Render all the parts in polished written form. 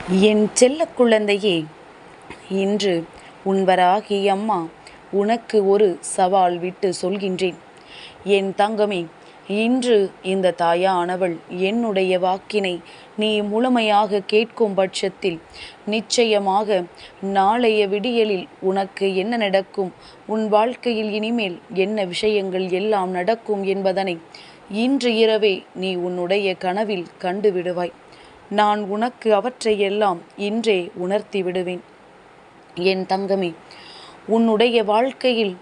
என் செல்ல குழந்தையே, இன்று உன்வராகி அம்மா உனக்கு ஒரு சவால் விட்டு சொல்கின்றேன். என் தங்கமே, இன்று இந்த தாயானவள் என்னுடைய வாக்கினை நீ முழுமையாக கேட்கும் பட்சத்தில் நிச்சயமாக நாளைய விடியலில் உனக்கு என்ன நடக்கும், உன் வாழ்க்கையில் இனிமேல் என்ன விஷயங்கள் எல்லாம் நடக்கும் என்பதனை இன்று இரவே நீ உன்னுடைய கனவில் கண்டு விடுவாய். நான் உனக்கு அவற்றையெல்லாம் இன்றே உணர்த்தி விடுவேன். என் தங்கமே, உன்னுடைய வாழ்க்கையில்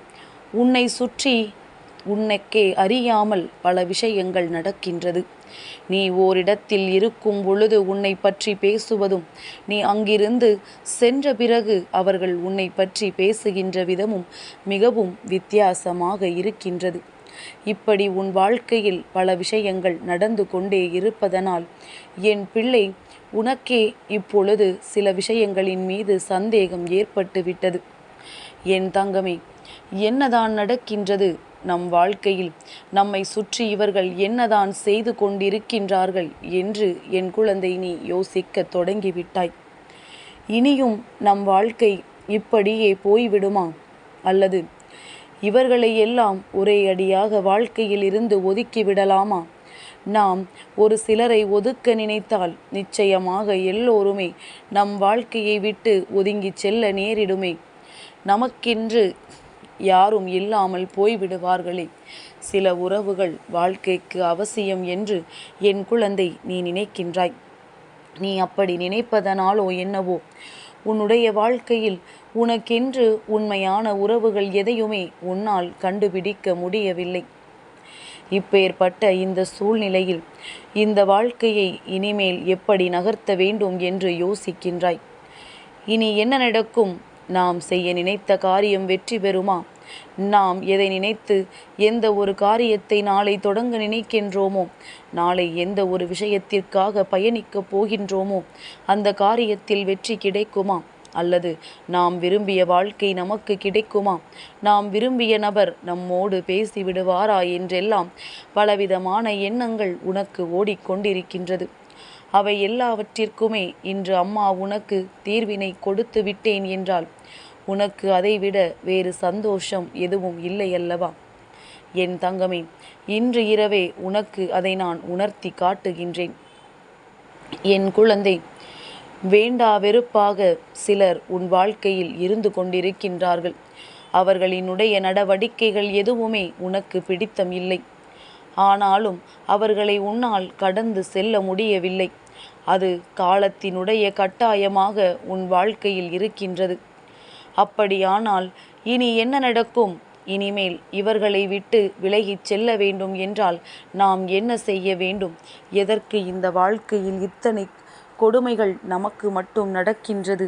உன்னை சுற்றி உனக்கே அறியாமல் பல விஷயங்கள் நடக்கின்றது. நீ ஓரிடத்தில் இருக்கும் பொழுது உன்னை பற்றி பேசுவதும், நீ அங்கிருந்து சென்ற பிறகு அவர்கள் உன்னை பற்றி பேசுகின்ற விதமும் மிகவும் வித்தியாசமாக இருக்கின்றது. இப்படி உன் வாழ்க்கையில் பல விஷயங்கள் நடந்து கொண்டே இருப்பதனால் என் பிள்ளை, உனக்கே இப்பொழுது சில விஷயங்களின் மீது சந்தேகம் ஏற்பட்டு விட்டது. என் தங்கமே, என்னதான் நடக்கின்றது நம் வாழ்க்கையில், நம்மை சுற்றி இவர்கள் என்னதான் செய்து கொண்டிருக்கின்றார்கள் என்று என் குழந்தை நீ யோசிக்க தொடங்கிவிட்டாய். இனியும் நம் வாழ்க்கை இப்படியே போய்விடுமா, அல்லது இவர்களை எல்லாம் ஒரே அடியாக வாழ்க்கையில் இருந்து ஒதுக்கிவிடலாமா? நாம் ஒரு சிலரை ஒதுக்க நினைத்தால் நிச்சயமாக எல்லோருமே நம் வாழ்க்கையை விட்டு ஒதுங்கி செல்ல நேரிடுமே. நமக்கென்று யாரும் இல்லாமல் போய்விடுவார்களே. சில உறவுகள் வாழ்க்கைக்கு அவசியம் என்று என் குழந்தை நீ நினைக்கின்றாய். நீ அப்படி நினைப்பதனாலோ என்னவோ உன்னுடைய வாழ்க்கையில் உனக்கென்று உண்மையான உறவுகள் எதையுமே உன்னால் கண்டுபிடிக்க முடியவில்லை. இப்பேற்பட்ட இந்த சூழ்நிலையில் இந்த வாழ்க்கையை இனிமேல் எப்படி நகர்த்த வேண்டும் என்று யோசிக்கின்றாய். இனி என்ன நடக்கும்? நாம் செய்ய நினைத்த காரியம் வெற்றி பெறுமா? நாம் எதை நினைத்து எந்த ஒரு காரியத்தை நாளை தொடங்க நினைக்கின்றோமோ, நாளை எந்த ஒரு விஷயத்திற்காக பயணிக்கப் போகின்றோமோ அந்த காரியத்தில் வெற்றி கிடைக்குமா? அல்லது நாம் விரும்பிய வாழ்க்கை நமக்கு கிடைக்குமா? நாம் விரும்பிய நபர் நம்மோடு பேசிவிடுவாரா என்றெல்லாம் பலவிதமான எண்ணங்கள் உனக்கு ஓடிக்கொண்டிருக்கின்றது. அவை எல்லாவற்றிற்குமே இன்று அம்மா உனக்கு தீர்வினை கொடுத்து விட்டேன் என்றால் உனக்கு அதைவிட வேறு சந்தோஷம் எதுவும் இல்லை அல்லவா? என் தங்கமே, இன்று இரவே உனக்கு அதை நான் உணர்த்தி காட்டுகின்றேன். என் குழந்தை, வேண்டா வெறுப்பாக சிலர் உன் வாழ்க்கையில் இருந்து கொண்டிருக்கின்றார்கள். அவர்களினுடைய நடவடிக்கைகள் எதுவுமே உனக்கு பிடித்தம் இல்லை. ஆனாலும் அவர்களை உன்னால் கடந்து செல்ல முடியவில்லை. அது காலத்தினுடைய கட்டாயமாக உன் வாழ்க்கையில் இருக்கின்றது. அப்படியானால் இனி என்ன நடக்கும்? இனிமேல் இவர்களை விட்டு விலகிச் செல்ல வேண்டும் என்றால் நாம் என்ன செய்ய வேண்டும்? எதற்கு இந்த வாழ்க்கையில் இத்தனை கொடுமைகள் நமக்கு மட்டும் நடக்கின்றது?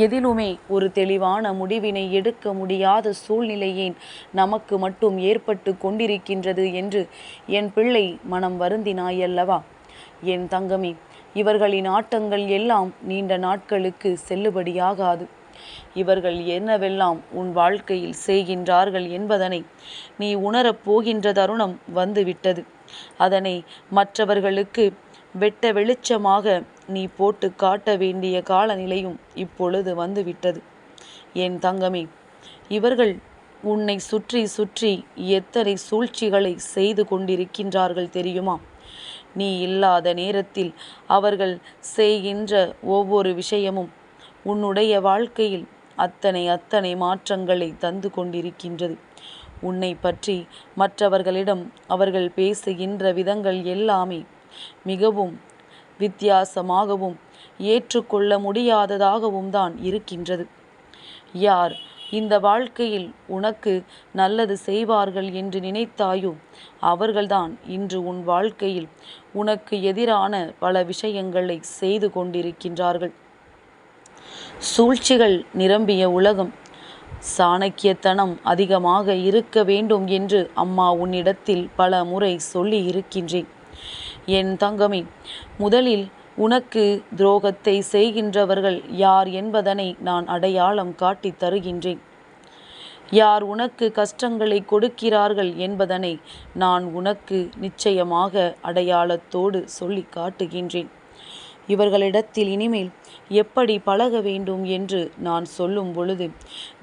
எதிலுமே ஒரு தெளிவான முடிவினை எடுக்க முடியாத சூழ்நிலை ஏன் நமக்கு மட்டும் ஏற்பட்டு கொண்டிருக்கின்றது என்று என் பிள்ளை மனம் வருந்தினாயல்லவா? என் தங்கமே, இவர்களின் ஆட்டங்கள் எல்லாம் நீண்ட நாட்களுக்கு செல்லுபடியாகாது. இவர்கள் என்னவெல்லாம் உன் வாழ்க்கையில் செய்கின்றார்கள் என்பதனை நீ உணரப் போகின்ற தருணம் வந்துவிட்டது. அதனை மற்றவர்களுக்கு வெட்ட வெளிச்சமாக நீ போட்டு காட்ட வேண்டிய காலநிலையும் இப்பொழுது வந்துவிட்டது. என் தங்கமே, இவர்கள் உன்னை சுற்றி சுற்றி எத்தனை சூழ்ச்சிகளை செய்து கொண்டிருக்கின்றார்கள் தெரியுமா? நீ இல்லாத நேரத்தில் அவர்கள் செய்கின்ற ஒவ்வொரு விஷயமும் உன்னுடைய வாழ்க்கையில் அத்தனை மாற்றங்களை தந்து கொண்டிருக்கின்றது. உன்னை பற்றி மற்றவர்களிடம் அவர்கள் பேசுகின்ற விதங்கள் எல்லாமே மிகவும் வித்தியாசமாகவும் ஏற்றுக்கொள்ள முடியாததாகவும் தான் இருக்கின்றது. யார் இந்த வாழ்க்கையில் உனக்கு நல்லது செய்வார்கள் என்று நினைத்தாயோ அவர்கள்தான் இன்று உன் வாழ்க்கையில் உனக்கு எதிரான பல விஷயங்களை செய்து கொண்டிருக்கின்றார்கள். சூழ்ச்சிகள் நிரம்பிய உலகம். சாணக்கியத்தனம் அதிகமாக இருக்க வேண்டும் என்று அம்மா உன்னிடத்தில் பல முறை சொல்லி இருக்கின்றேன். என் தங்கமே, முதலில் உனக்கு துரோகத்தை செய்கின்றவர்கள் யார் என்பதனை நான் அடையாளம் காட்டி தருகின்றேன். யார் உனக்கு கஷ்டங்களை கொடுக்கிறார்கள் என்பதனை நான் உனக்கு நிச்சயமாக அடையாளத்தோடு சொல்லி காட்டுகின்றேன். இவர்களிடத்தில் இனிமேல் எப்படி பழக வேண்டும் என்று நான் சொல்லும் பொழுது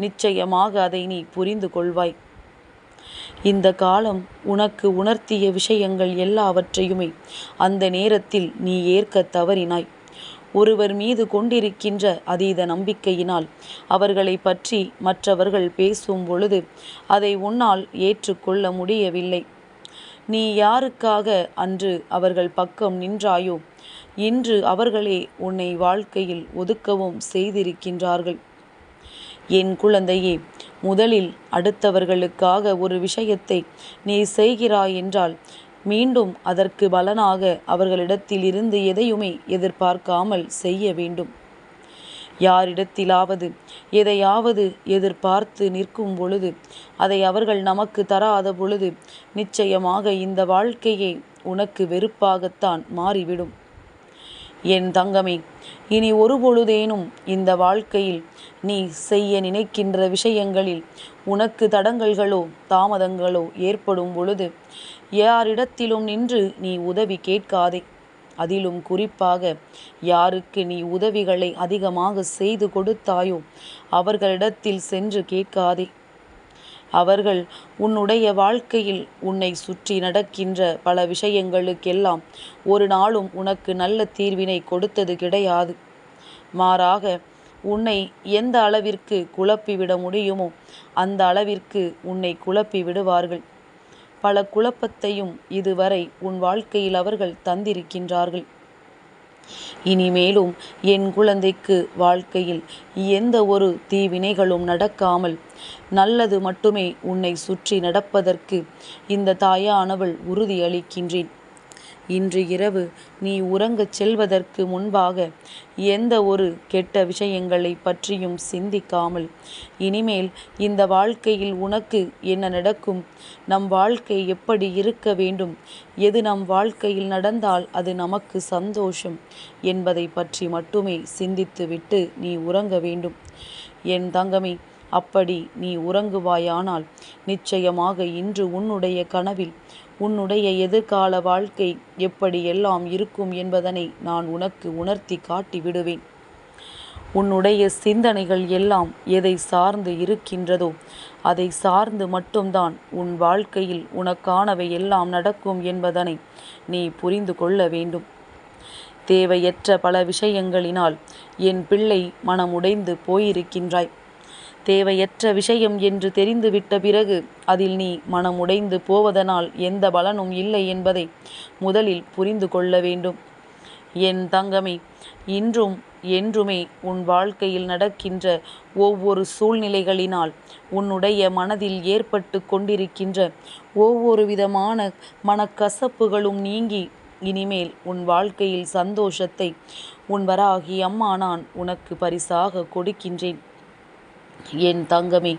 நிச்சயமாக அதை நீ புரிந்து கொள்வாய். இந்த காலம் உனக்கு உணர்த்திய விஷயங்கள் எல்லாவற்றையுமே அந்த நேரத்தில் நீ ஏற்க தவறினாய். ஒருவர் மீது கொண்டிருக்கின்ற அதீத நம்பிக்கையினால் அவர்களை பற்றி மற்றவர்கள் பேசும் பொழுது அதை உன்னால் ஏற்றுக்கொள்ள முடியவில்லை. நீ யாருக்காக அன்று அவர்கள் பக்கம் நின்றாயோ இன்று அவர்களே உன்னை வாழ்க்கையில் ஒதுக்கவும் செய்திருக்கின்றார்கள். என் குழந்தையே, முதலில் அடுத்தவர்களுக்காக ஒரு விஷயத்தை நீ செய்கிறாய் என்றால் மீண்டும் அதற்கு பலனாக அவர்களிடத்தில் இருந்து எதையுமே எதிர்பார்க்காமல் செய்ய வேண்டும். யாரிடத்திலாவது எதையாவது எதிர்பார்த்து நிற்கும் பொழுது அதை அவர்கள் நமக்கு தராத பொழுது நிச்சயமாக இந்த வாழ்க்கையே உனக்கு வெறுப்பாகத்தான் மாறிவிடும். என் தங்கமே, இனி ஒரு பொழுதேனும் இந்த வாழ்க்கையில் நீ செய்ய நினைக்கின்ற விஷயங்களில் உனக்கு தடங்கல்களோ தாமதங்களோ ஏற்படும் பொழுது யாரிடத்திலும் நின்று நீ உதவி கேட்காதே. அதிலும் குறிப்பாக யாருக்கு நீ உதவிகளை அதிகமாக செய்து கொடுத்தாயோ அவர்களிடத்தில் சென்று கேட்காதே. அவர்கள் உன்னுடைய வாழ்க்கையில் உன்னை சுற்றி நடக்கின்ற பல விஷயங்களுக்கெல்லாம் ஒரு நாளும் உனக்கு நல்ல தீர்வினை கொடுத்தது கிடையாது. மாறாக உன்னை எந்த அளவிற்கு குழப்பிவிட முடியுமோ அந்த அளவிற்கு உன்னை குழப்பி விடுவார்கள். பல குழப்பத்தையும் இதுவரை உன் வாழ்க்கையில் அவர்கள் தந்திருக்கின்றார்கள். இனிமேலும் என் குழந்தைக்கு வாழ்க்கையில் எந்த ஒரு தீவினைகளும் நடக்காமல் நல்லது மட்டுமே உன்னை சுற்றி நடப்பதற்கு இந்த தாயானவள் உறுதியளிக்கின்றேன். இன்று இரவு நீ உறங்கச் செல்வதற்கு முன்பாக எந்த ஒரு கெட்ட விஷயங்களை பற்றியும் சிந்திக்காமல் இனிமேல் இந்த வாழ்க்கையில் உனக்கு என்ன நடக்கும், நம் வாழ்க்கை எப்படி இருக்க வேண்டும், எது நம் வாழ்க்கையில் நடந்தால் அது நமக்கு சந்தோஷம் என்பதை பற்றி மட்டுமே சிந்தித்துவிட்டு நீ உறங்க வேண்டும். என் தங்கமே, அப்படி நீ உறங்குவாயானால் நிச்சயமாக இன்று உன்னுடைய கனவில் உன்னுடைய எதிர்கால வாழ்க்கை எப்படியெல்லாம் இருக்கும் என்பதனை நான் உனக்கு உணர்த்தி காட்டி விடுவேன். உன்னுடைய சிந்தனைகள் எல்லாம் எதை சார்ந்து இருக்கின்றதோ அதை சார்ந்து மட்டும்தான் உன் வாழ்க்கையில் உனக்கானவை எல்லாம் நடக்கும் என்பதனை நீ புரிந்து கொள்ள வேண்டும். தேவையற்ற பல விஷயங்களினால் என் பிள்ளை மனமுடைந்து போயிருக்கின்றாய். தேவையற்ற விஷயம் என்று தெரிந்துவிட்ட பிறகு அதில் நீ மனமுடைந்து போவதனால் எந்த பலனும் இல்லை என்பதை முதலில் புரிந்து கொள்ள வேண்டும். என் தங்கமே, இன்றும் என்றுமே உன் வாழ்க்கையில் நடக்கின்ற ஒவ்வொரு சூழ்நிலைகளினால் உன்னுடைய மனதில் ஏற்பட்டு கொண்டிருக்கின்ற ஒவ்வொரு விதமான மனக்கசப்புகளும் நீங்கி இனிமேல் உன் வாழ்க்கையில் சந்தோஷத்தை உன் வராகி அம்மா நான் உனக்கு பரிசாக கொடுக்கின்றேன். என் தங்கமே,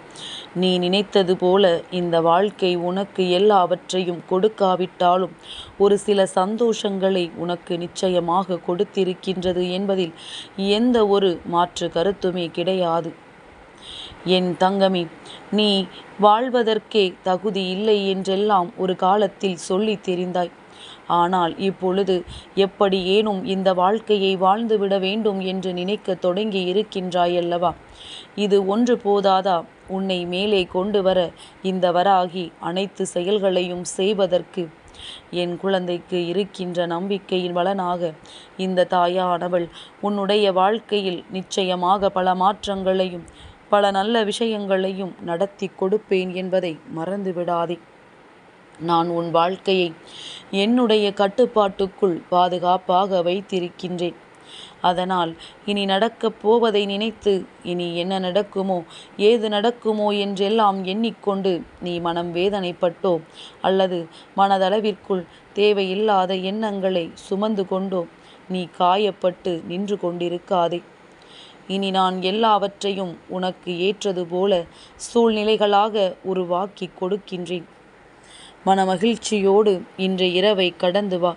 நீ நினைத்தது போல இந்த வாழ்க்கை உனக்கு எல்லாவற்றையும் கொடுக்காவிட்டாலும் ஒரு சில சந்தோஷங்களை உனக்கு நிச்சயமாக கொடுத்திருக்கின்றது என்பதில் எந்த ஒரு மாற்று கருத்துமே கிடையாது. என் தங்கமே, நீ வாழ்வதற்கே தகுதி இல்லை என்றெல்லாம் ஒரு காலத்தில் சொல்லி தெரிந்தாய். ஆனால் இப்பொழுது எப்படியேனும் இந்த வாழ்க்கையை வாழ்ந்துவிட வேண்டும் என்று நினைக்க தொடங்கி இருக்கின்றாயல்லவா? இது ஒன்று போதாதா உன்னை மேலே கொண்டு வர இந்த வராகி அனைத்து செயல்களையும் செய்வதற்கு? என் குழந்தைக்கு இருக்கின்ற நம்பிக்கையின் பலனாக இந்த தாயானவள் உன்னுடைய வாழ்க்கையில் நிச்சயமாக பல மாற்றங்களையும் பல நல்ல விஷயங்களையும் நடத்தி கொடுப்பேன் என்பதை மறந்துவிடாதே. நான் உன் வாழ்க்கையை என்னுடைய கட்டுப்பாட்டுக்குள் பாதுகாப்பாக வைத்திருக்கின்றேன். அதனால் இனி நடக்கப் போவதை நினைத்து இனி என்ன நடக்குமோ ஏது நடக்குமோ என்றெல்லாம் எண்ணிக்கொண்டு நீ மனம் வேதனைப்பட்டோ அல்லது மனதளவிற்குள் தேவையில்லாத எண்ணங்களை சுமந்து கொண்டோ நீ காயப்பட்டு நின்று கொண்டிருக்காதே. இனி நான் எல்லாவற்றையும் உனக்கு ஏற்றது போல சூழ்நிலைகளாக உருவாக்கி கொடுக்கின்றேன். மனமகிழ்ச்சியோடு இன்றைய இரவை கடந்து வா.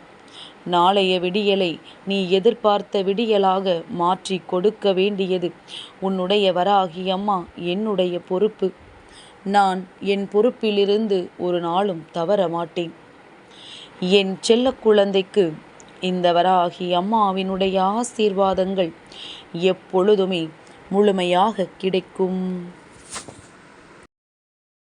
நாளைய விடியலை நீ எதிர்பார்த்த விடியலாக மாற்றி கொடுக்க வேண்டியது உன்னுடைய வராகி அம்மா என்னுடைய பொறுப்பு. நான் என் பொறுப்பிலிருந்து ஒரு நாளும் தவற மாட்டேன். என் செல்ல குழந்தைக்கு இந்த வராகி அம்மாவினுடைய ஆசீர்வாதங்கள் எப்பொழுதுமே முழுமையாக கிடைக்கும்.